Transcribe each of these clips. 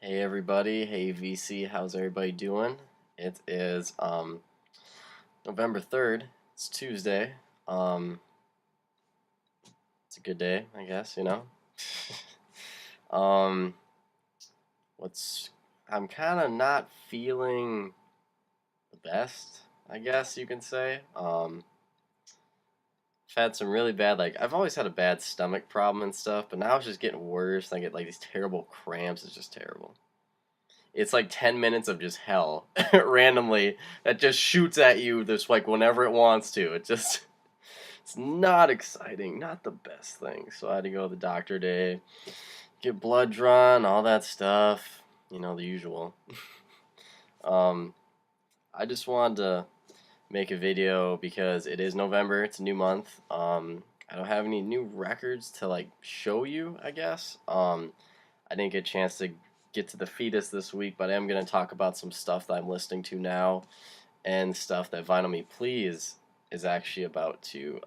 Hey everybody, hey VC, how's everybody doing? It is November 3rd. It's Tuesday. Um it's a good day, I guess, you know. um what's I'm kind of not feeling the best, I guess you can say. I've had some really bad, I've always had a bad stomach problem and stuff, but now it's just getting worse. I get like these terrible cramps. It's just terrible. It's like 10 minutes of just hell randomly that just shoots at you just like whenever it wants to. It's not exciting, not the best thing. So I had to go to the doctor today, get blood drawn, all that stuff, the usual. um I just wanted to make a video because it is November, it's a new month. I don't have any new records to like show you, I guess. I didn't get a chance to get to the fetus this week, but I am going to talk about some stuff that I'm listening to now and stuff that Vinyl Me Please is actually about to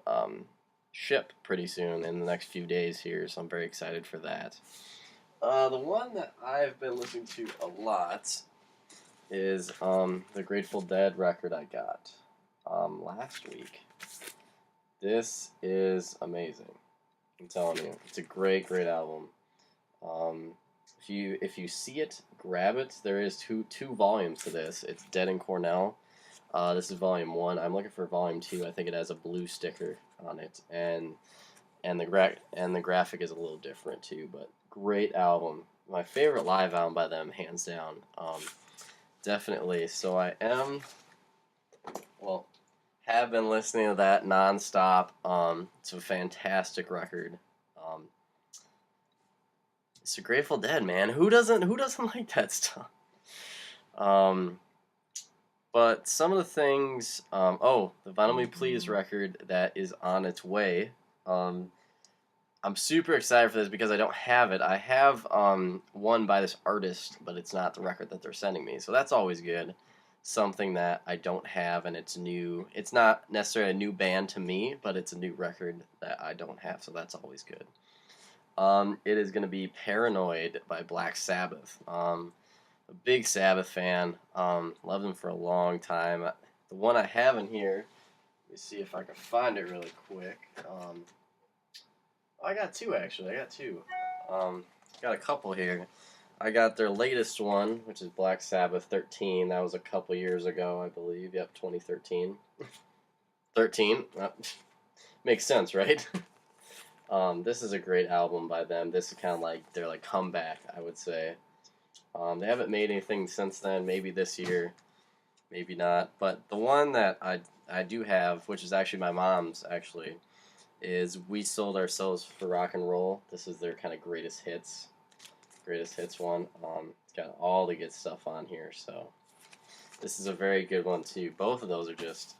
ship pretty soon in the next few days here, so I'm very excited for that. The one that I've been listening to a lot is the Grateful Dead record I got last week. This is amazing. I'm telling you, it's a great, great album. Um, if you see it, grab it. There is two volumes to this. It's Dead and Cornell. This is volume 1. I'm looking for volume 2. I think it has a blue sticker on it, and the graphic is a little different too. But great album. My favorite live album by them, hands down. Definitely. So I am well have been listening to that nonstop. It's a fantastic record. Um, it's a Grateful Dead, man. Who doesn't like that stuff? Um, but some of the things, the Vinyl Me Please record that is on its way. Um, I'm super excited for this because I don't have it. I have one by this artist, but it's not the record that they're sending me. So that's always good. Something that I don't have and it's new. It's not necessarily a new band to me, but it's a new record that I don't have. So that's always good. It is going to be Paranoid by Black Sabbath. A big Sabbath fan. Loved them for a long time. The one I have in here, let me see if I can find it really quick. I got two actually. I got two. Got a couple here. I got their latest one, which is Black Sabbath 13. That was a couple years ago, I believe. Yep, 2013. 13. Makes sense, right? This is a great album by them. This is kind of like their like comeback, I would say. They haven't made anything since then. Maybe this year, maybe not. But the one that I do have, which is actually my mom's, actually, is "We Sold Ourselves for Rock and Roll." This is their kind of greatest hits one. It's got all the good stuff on here, so this is a very good one too. Both of those are just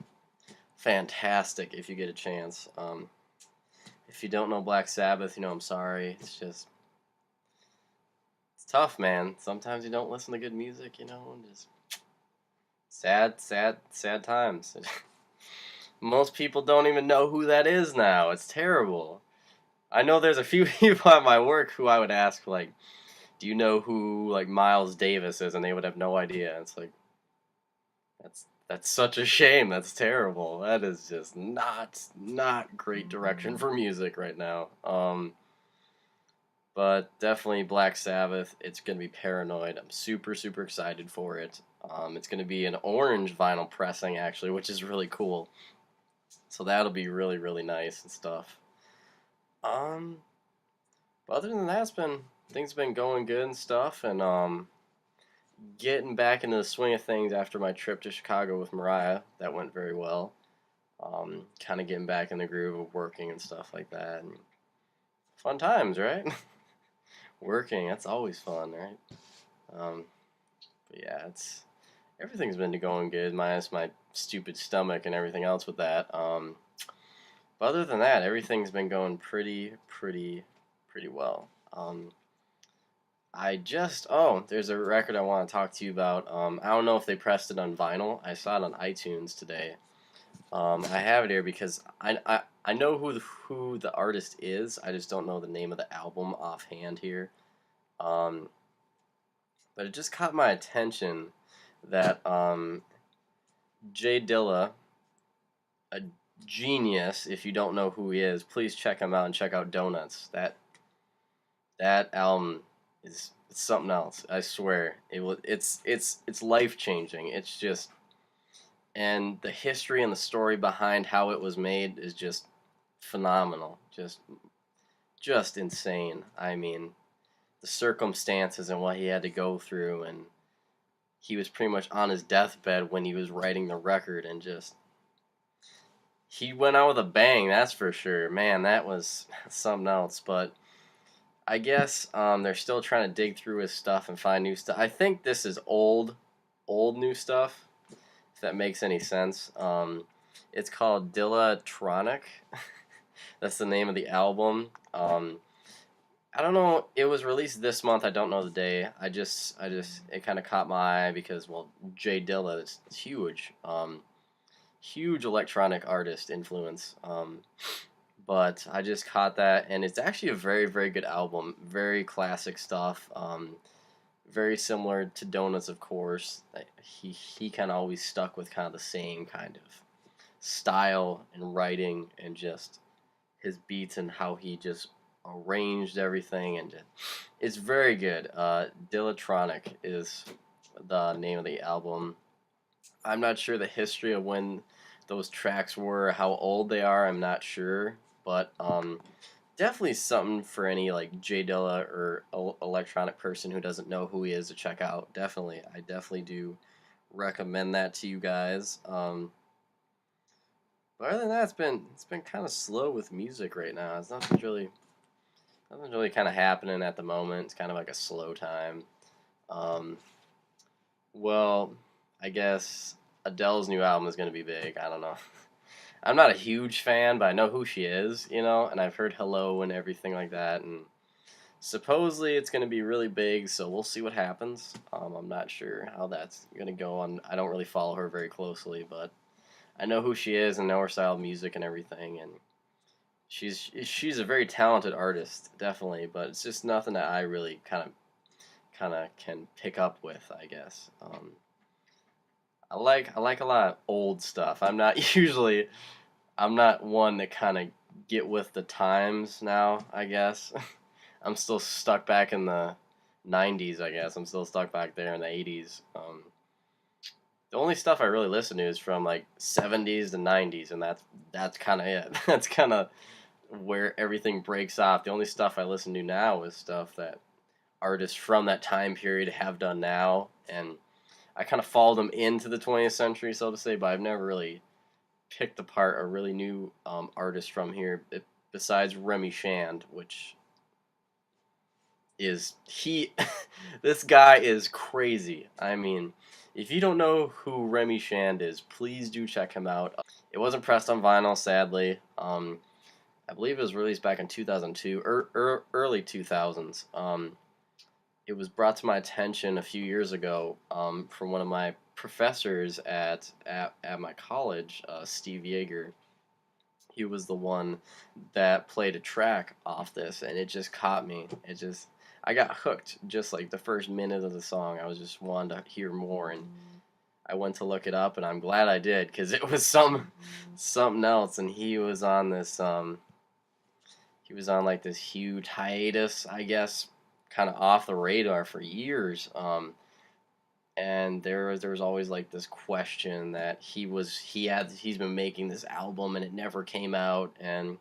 fantastic if you get a chance. If you don't know Black Sabbath, I'm sorry. It's tough, man. Sometimes you don't listen to good music, and just sad, sad, sad times. Most people don't even know who that is now. It's terrible. I know there's a few people at my work who I would ask, like, do you know who, like, Miles Davis is? And they would have no idea. And it's like, that's such a shame. That's terrible. That is just not great direction for music right now. But definitely Black Sabbath. It's gonna be Paranoid. I'm super super excited for it. It's gonna be an orange vinyl pressing actually, which is really cool. So that'll be really really nice and stuff. Um, but other than that, things have been going good and stuff, and getting back into the swing of things after my trip to Chicago with Mariah. That went very well. Kind of getting back in the groove of working and stuff like that. And fun times, right? Working, that's always fun, right? Um, but yeah, everything's been going good, minus my stupid stomach and everything else with that. But other than that, everything's been going pretty well. There's a record I want to talk to you about. I don't know if they pressed it on vinyl. I saw it on iTunes today. I have it here because I know who the artist is. I just don't know the name of the album offhand here. Um, but it just caught my attention that Jay Dilla, a genius. If you don't know who he is, please check him out and check out Donuts. That album is something else. I swear. It's life changing. It's just, and the history and the story behind how it was made is just phenomenal. Just insane. I mean, the circumstances and what he had to go through, and he was pretty much on his deathbed when he was writing the record, and just he went out with a bang, that's for sure. Man, that was something else. But I guess they're still trying to dig through his stuff and find new stuff. I think this is old new stuff, if that makes any sense. It's called Dillatronic. That's the name of the album. I don't know. It was released this month. I don't know the day. It kind of caught my eye because, well, Jay Dilla is huge. Huge electronic artist influence. But I just caught that, and it's actually a very, very good album. Very classic stuff. Very similar to Donuts, of course. He kind of always stuck with kind of the same kind of style and writing, and just his beats and how he just arranged everything, and it's very good. Dillatronic is the name of the album. I'm not sure the history of when those tracks were, how old they are. I'm not sure, but definitely something for any like Jay Dilla or electronic person who doesn't know who he is to check out. Definitely, I definitely do recommend that to you guys. But other than that, it's been kind of slow with music right now. It's nothing's really kind of happening at the moment. It's kind of like a slow time. Um, well, I guess Adele's new album is going to be big. I don't know. I'm not a huge fan, but I know who she is, and I've heard Hello and everything like that, and supposedly it's going to be really big, so we'll see what happens. I'm not sure how that's going to go on. I don't really follow her very closely, but I know who she is and know her style of music and everything, and she's a very talented artist, definitely, but it's just nothing that I really kind of can pick up with, I guess. I like a lot of old stuff. I'm not one that kind of get with the times now, I guess. I'm still stuck back in the 90s, I guess. I'm still stuck back there in the 80s. The only stuff I really listen to is from like 70s to 90s, and that's kind of it. That's kind of where everything breaks off. The only stuff I listen to now is stuff that artists from that time period have done now, and I kind of followed them into the 20th century, so to say, but I've never really picked apart a really new artist from here besides Remy Shand, which is he. This guy is crazy. I mean, if you don't know who Remy Shand is, please do check him out. It wasn't pressed on vinyl, sadly. I believe it was released back in 2002, early 2000s. It was brought to my attention a few years ago from one of my professors at my college, Steve Yeager. He was the one that played a track off this, and it just caught me. I got hooked just like the first minute of the song. I was just wanting to hear more, and I went to look it up, and I'm glad I did because it was something else. And he was on like this huge hiatus, I guess, kind of off the radar for years. And there was always like this question that he's been making this album and it never came out, and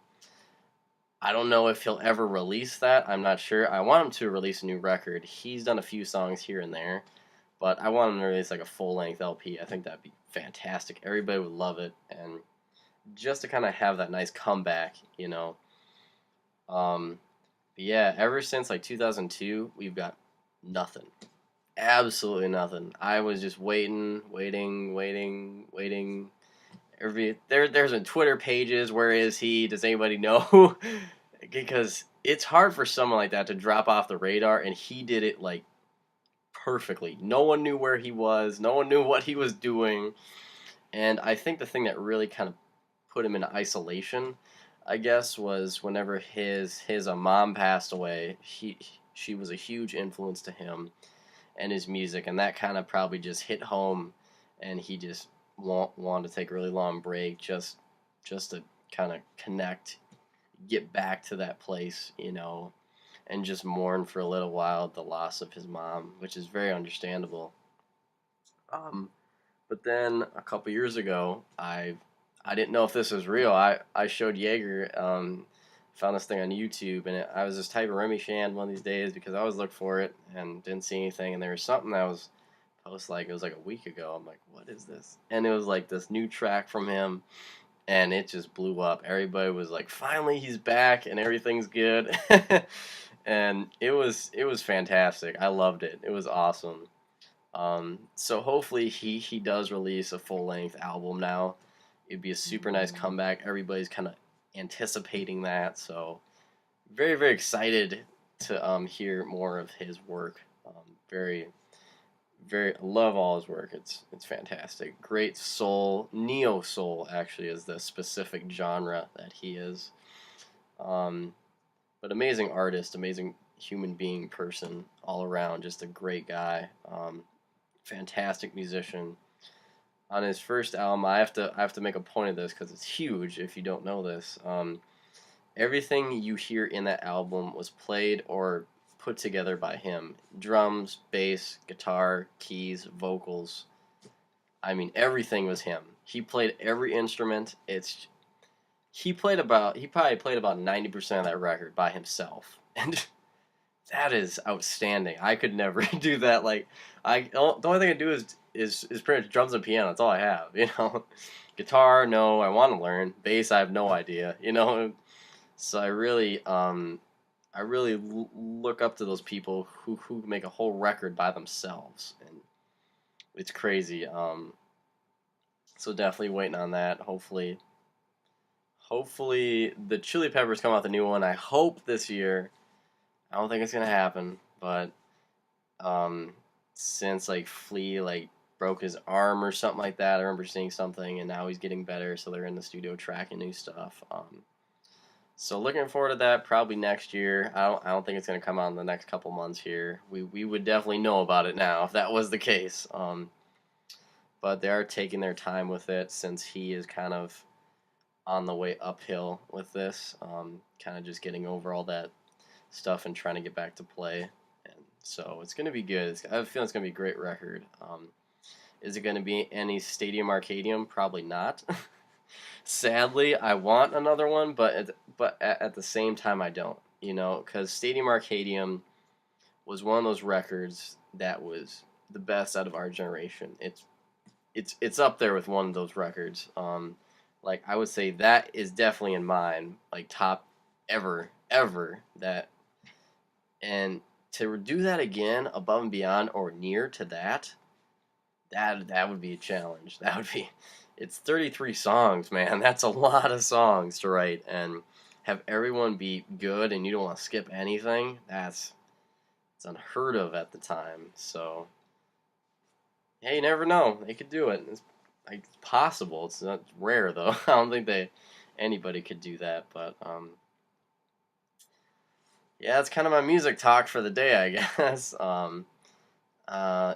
I don't know if he'll ever release that. I'm not sure. I want him to release a new record. He's done a few songs here and there, but I want him to release like a full length LP. I think that'd be fantastic. Everybody would love it, and just to kind of have that nice comeback. But yeah, ever since like 2002, we've got nothing. Absolutely nothing. I was just waiting. There's been Twitter pages. Where is he? Does anybody know? Because it's hard for someone like that to drop off the radar, and he did it like perfectly. No one knew where he was. No one knew what he was doing. And I think the thing that really kind of put him in isolation, I guess, was whenever his mom passed away. She was a huge influence to him, and his music, and that kind of probably just hit home, and he just wanted to take a really long break just to kind of connect, get back to that place, and just mourn for a little while the loss of his mom, which is very understandable. Um, but then a couple years ago, I didn't know if this was real. I showed Jaeger, found this thing on YouTube, and I was just typing Remy Shand one of these days because I always look for it and didn't see anything, and there was something that was posted, like it was like a week ago. I'm like, what is this? And it was like this new track from him, and it just blew up. Everybody was like, finally he's back and everything's good. And it was fantastic. I loved it. It was awesome. So hopefully he does release a full length album now. It'd be a super nice comeback. Everybody's kind of anticipating that. So very very excited to hear more of his work. Very very love all his work. It's fantastic. Great soul, neo soul actually is the specific genre that he is. Um, but amazing artist, amazing human being, person all around. Just a great guy. Fantastic musician. On his first album, I have to make a point of this because it's huge. If you don't know this, everything you hear in that album was played or put together by him. Drums, bass, guitar, keys, vocals. I mean, everything was him. He played every instrument. He probably played about 90% of that record by himself. And that is outstanding. I could never do that. Like, the only thing I do is pretty much drums and piano. That's all I have. Guitar, no, I want to learn. Bass, I have no idea. So I really look up to those people who make a whole record by themselves, and it's crazy. So definitely waiting on that. Hopefully the Chili Peppers come out with a new one. I hope this year. I don't think it's gonna happen, but since like Flea like broke his arm or something like that, I remember seeing something, and now he's getting better, so they're in the studio tracking new stuff. So looking forward to that probably next year. I don't think it's gonna come out in the next couple months here. We would definitely know about it now if that was the case. But they are taking their time with it since he is kind of on the way uphill with this. Kind of just getting over all that stuff and trying to get back to play. And so it's going to be good. I have a feeling it's going to be a great record. Is it going to be any Stadium Arcadium? Probably not. Sadly, I want another one, but at the same time, I don't. Because Stadium Arcadium was one of those records that was the best out of our generation. It's up there with one of those records. Like I would say that is definitely in mine, like top ever that. And to do that again, above and beyond or near to that would be a challenge. That would be. It's 33 songs, man. That's a lot of songs to write, and have everyone be good, and you don't want to skip anything. It's unheard of at the time. So, hey, you never know. They could do it. It's possible. It's not rare though. I don't think anybody could do that. But yeah, that's kind of my music talk for the day, I guess.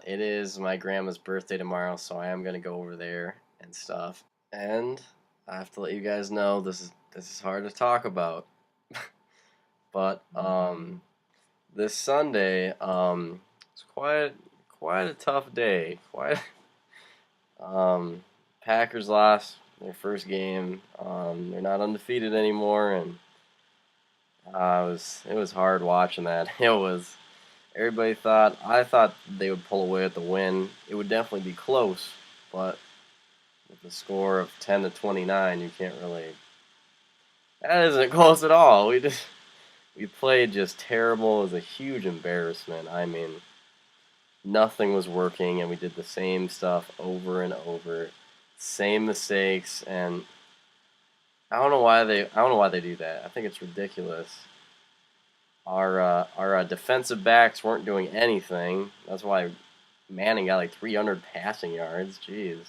It is my grandma's birthday tomorrow, so I am gonna go over there and stuff. And I have to let you guys know this is hard to talk about. But this Sunday it's quite a tough day. Packers lost their first game. They're not undefeated anymore, and it was hard watching that. I thought they would pull away with the win. It would definitely be close, but with the score of 10-29, you can't really. That isn't close at all. We played just terrible. It was a huge embarrassment. I mean, nothing was working, and we did the same stuff over and over, same mistakes, and I don't know why they do that. I think it's ridiculous. Our defensive backs weren't doing anything. That's why Manning got like 300 passing yards. Jeez.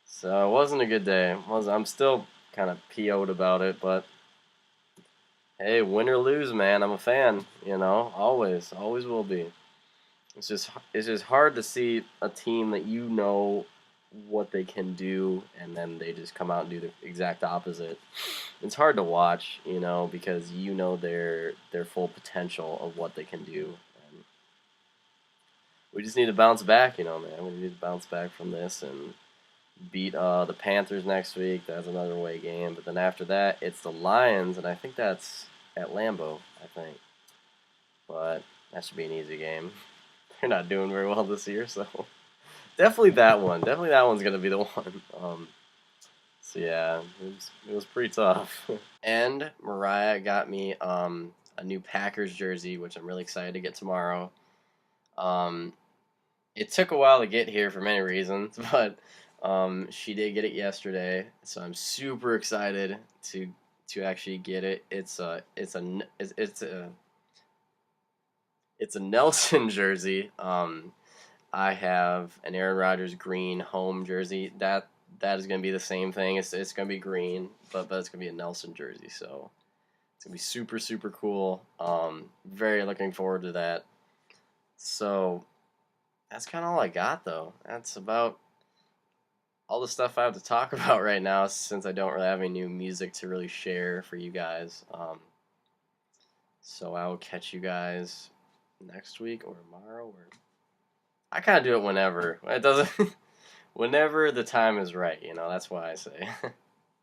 So it wasn't a good day. I'm still kind of PO'd about it, but hey, win or lose, man, I'm a fan. Always will be. It's just hard to see a team that you know what they can do, and then they just come out and do the exact opposite. It's hard to watch, because you know their full potential of what they can do. And we just need to bounce back, man. We need to bounce back from this and beat the Panthers next week. That's another away game. But then after that, it's the Lions, and I think that's at Lambeau, I think. But that should be an easy game. They're not doing very well this year, so definitely that one. Definitely that one's gonna be the one. So yeah, it was pretty tough. And Mariah got me a new Packers jersey, which I'm really excited to get tomorrow. Um, it took a while to get here for many reasons, but she did get it yesterday, so I'm super excited to actually get it. It's a Nelson jersey. I have an Aaron Rodgers green home jersey. That is gonna be the same thing. It's gonna be green, but it's gonna be a Nelson jersey. So it's gonna be super super cool. Very looking forward to that. So that's kind of all I got though. That's about all the stuff I have to talk about right now, since I don't really have any new music to really share for you guys. So I will catch you guys next week or tomorrow, or I kind of do it whenever. It doesn't. Whenever the time is right, that's why I say.